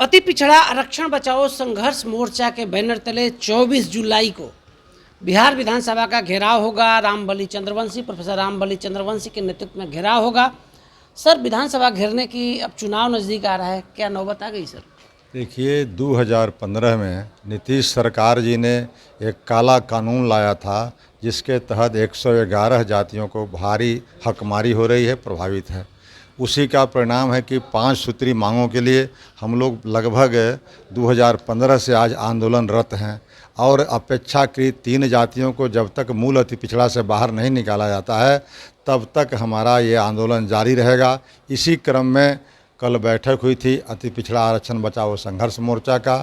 अति पिछड़ा आरक्षण बचाओ संघर्ष मोर्चा के बैनर तले 24 जुलाई को बिहार विधानसभा का घेराव होगा। रामबली चंद्रवंशी, प्रोफेसर रामबली चंद्रवंशी के नेतृत्व में घेराव होगा। सर, विधानसभा घेरने की अब चुनाव नज़दीक आ रहा है, क्या नौबत आ गई सर? देखिए, 2015 में नीतीश सरकार जी ने एक काला कानून लाया था जिसके तहत 111 जातियों को भारी हकमारी हो रही है, प्रभावित है। उसी का परिणाम है कि 5 सूत्री मांगों के लिए हम लोग लगभग 2015 से आज आंदोलनरत हैं और अपेक्षाकृत 3 जातियों को जब तक मूल अति पिछड़ा से बाहर नहीं निकाला जाता है तब तक हमारा ये आंदोलन जारी रहेगा। इसी क्रम में कल बैठक हुई थी अति पिछड़ा आरक्षण बचाओ संघर्ष मोर्चा का।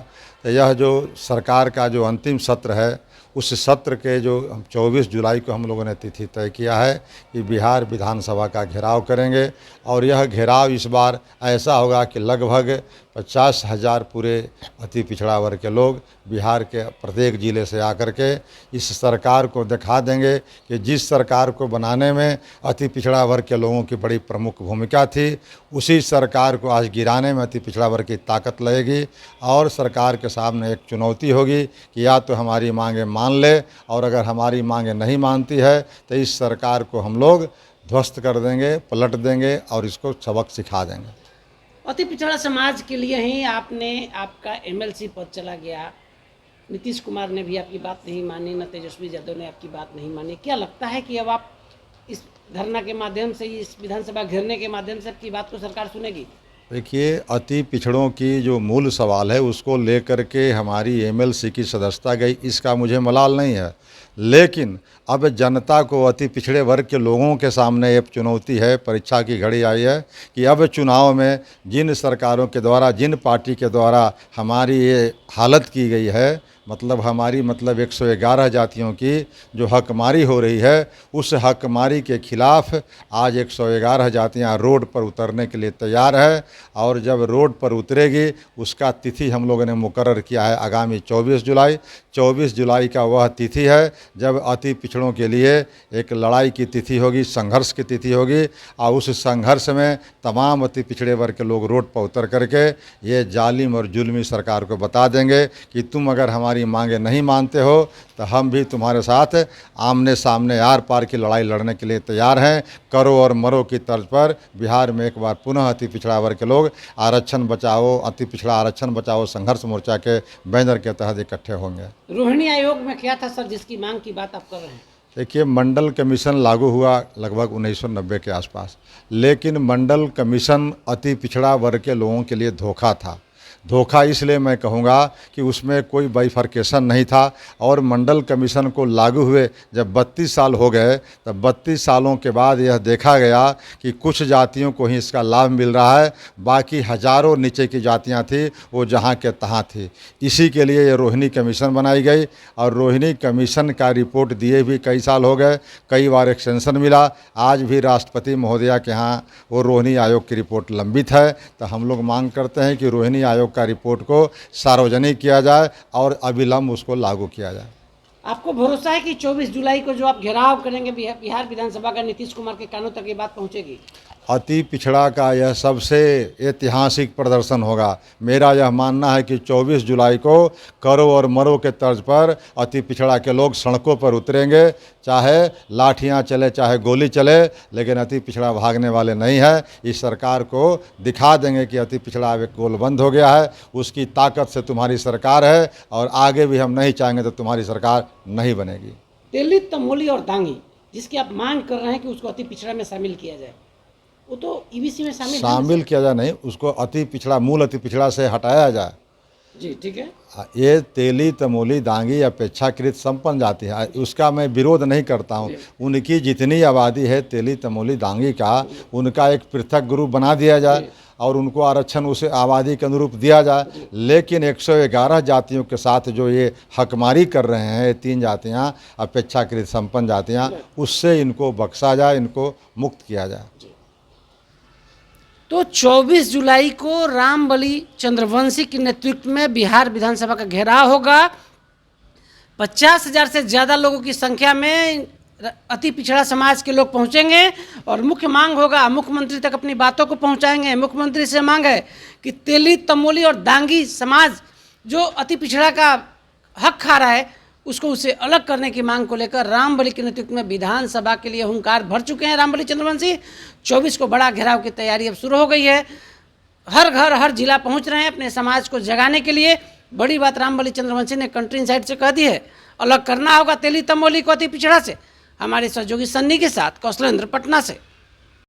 तो यह जो सरकार का जो अंतिम सत्र है उस सत्र के जो 24 जुलाई को हम लोगों ने तिथि तय किया है कि बिहार विधानसभा का घेराव करेंगे और यह घेराव इस बार ऐसा होगा कि लगभग 50,000 पूरे अति पिछड़ा वर्ग के लोग बिहार के प्रत्येक ज़िले से आकर के इस सरकार को दिखा देंगे कि जिस सरकार को बनाने में अति पिछड़ा वर्ग के लोगों की बड़ी प्रमुख भूमिका थी, उसी सरकार को आज गिराने में अति पिछड़ा वर्ग की ताकत लगेगी। और सरकार के सामने एक चुनौती होगी कि या तो हमारी मांगें मान ले और अगर हमारी मांगें नहीं मानती है तो इस सरकार को हम लोग ध्वस्त कर देंगे, पलट देंगे और इसको सबक सिखा देंगे। अति पिछड़ा समाज के लिए ही आपका एमएलसी पद चला गया। नीतीश कुमार ने भी आपकी बात नहीं मानी, न तेजस्वी यादव ने आपकी बात नहीं मानी। क्या लगता है कि अब आप इस धरना के माध्यम से, इस विधानसभा घेरने के माध्यम से आपकी बात को सरकार सुनेगी? देखिए, अति पिछड़ों की जो मूल सवाल है उसको लेकर के हमारी एमएलसी की सदस्यता गई, इसका मुझे मलाल नहीं है। लेकिन अब जनता को, अति पिछड़े वर्ग के लोगों के सामने एक चुनौती है, परीक्षा की घड़ी आई है कि अब चुनाव में जिन सरकारों के द्वारा, जिन पार्टी के द्वारा हमारी ये हालत की गई है, मतलब 111 जातियों की जो हकमारी हो रही है, उस हकमारी के खिलाफ आज 111 जातियां रोड पर उतरने के लिए तैयार है। और जब रोड पर उतरेगी उसका तिथि हम लोगों ने मुकर्रर किया है आगामी 24 जुलाई। 24 जुलाई का वह तिथि है जब अति पिछड़ों के लिए एक लड़ाई की तिथि होगी, संघर्ष की तिथि होगी। और उस संघर्ष में तमाम अति पिछड़े वर्ग के लोग रोड पर उतर करके ये जालिम और जुल्मी सरकार को बता देंगे कि तुम अगर हमारी मांगे नहीं मानते हो तो हम भी तुम्हारे साथ आमने सामने आर पार की लड़ाई लड़ने के लिए तैयार हैं। करो और मरो की तर्ज पर बिहार में एक बार पुनः अति पिछड़ा वर्ग के लोग आरक्षण बचाओ, अति पिछड़ा आरक्षण बचाओ संघर्ष मोर्चा के बैनर के तहत इकट्ठे होंगे। रोहिणी आयोग में क्या था सर जिसकी मांग की बात आप कर रहे हैं? देखिए, मंडल कमीशन लागू हुआ लगभग 1990 के आसपास, लेकिन मंडल कमीशन अति पिछड़ा वर्ग के लोगों के लिए धोखा था। धोखा इसलिए मैं कहूँगा कि उसमें कोई बाइफर्केशन नहीं था। और मंडल कमीशन को लागू हुए जब 32 साल हो गए, तब 32 सालों के बाद यह देखा गया कि कुछ जातियों को ही इसका लाभ मिल रहा है, बाकी हजारों नीचे की जातियां थी वो जहां के तहां थी। इसी के लिए ये रोहिणी कमीशन बनाई गई और रोहिणी कमीशन का रिपोर्ट दिए भी कई साल हो गए, कई बार एक्सटेंशन मिला। आज भी राष्ट्रपति महोदया के यहाँ वो रोहिणी आयोग की रिपोर्ट लंबित है। तो हम लोग मांग करते हैं कि रोहिणी आयोग का रिपोर्ट को सार्वजनिक किया जाए और अविलंब उसको लागू किया जाए। आपको भरोसा है कि 24 जुलाई को जो आप घेराव करेंगे बिहार विधानसभा का, नीतीश कुमार के कानों तक ये बात पहुंचेगी? अति पिछड़ा का यह सबसे ऐतिहासिक प्रदर्शन होगा। मेरा यह मानना है कि 24 जुलाई को करो और मरो के तर्ज पर अति पिछड़ा के लोग सड़कों पर उतरेंगे, चाहे लाठियां चले चाहे गोली चले, लेकिन अति पिछड़ा भागने वाले नहीं है। इस सरकार को दिखा देंगे कि अति पिछड़ा अब एक गोलबंद हो गया है, उसकी ताकत से तुम्हारी सरकार है और आगे भी हम नहीं चाहेंगे तो तुम्हारी सरकार नहीं बनेगी। तेली, तमोली और दांगी जिसकी आप मांग कर रहे हैं कि उसको अति पिछड़ा में शामिल किया जाए, वो तो ईबीसी में शामिल किया जाए, नहीं, उसको अति पिछड़ा, मूल अति पिछड़ा से हटाया जाए। जी ठीक है। ये तेली, तमोली, दांगी अपेक्षाकृत संपन्न जाति है, उसका मैं विरोध नहीं करता हूँ। उनकी जितनी आबादी है तेली, तमोली, दांगी का, उनका एक पृथक ग्रुप बना दिया जाए और उनको आरक्षण उस आबादी के अनुरूप दिया जाए। लेकिन 111 जातियों के साथ जो ये हकमारी कर रहे हैं 3 जातियाँ अपेक्षाकृत संपन्न जातियाँ, उससे इनको बख्शा जाए, इनको मुक्त किया जाए। तो 24 जुलाई को रामबली चंद्रवंशी के नेतृत्व में बिहार विधानसभा का घेराव होगा। 50,000 से ज़्यादा लोगों की संख्या में अति पिछड़ा समाज के लोग पहुंचेंगे और मुख्य मांग होगा, मुख्यमंत्री तक अपनी बातों को पहुंचाएंगे। मुख्यमंत्री से मांग है कि तेली, तमोली और दांगी समाज जो अति पिछड़ा का हक खा रहा है उसको उससे अलग करने की मांग को लेकर रामबली के नेतृत्व में विधानसभा के लिए हुंकार भर चुके हैं रामबली चंद्रवंशी। 24 को बड़ा घेराव की तैयारी अब शुरू हो गई है। हर घर हर जिला पहुंच रहे हैं अपने समाज को जगाने के लिए। बड़ी बात रामबली चंद्रवंशी ने कंट्री इनसाइड से कह दी है, अलग करना होगा तेली तमोली को अति पिछड़ा से। हमारे सहयोगी सन्नी के साथ कौशलेंद्र, पटना से।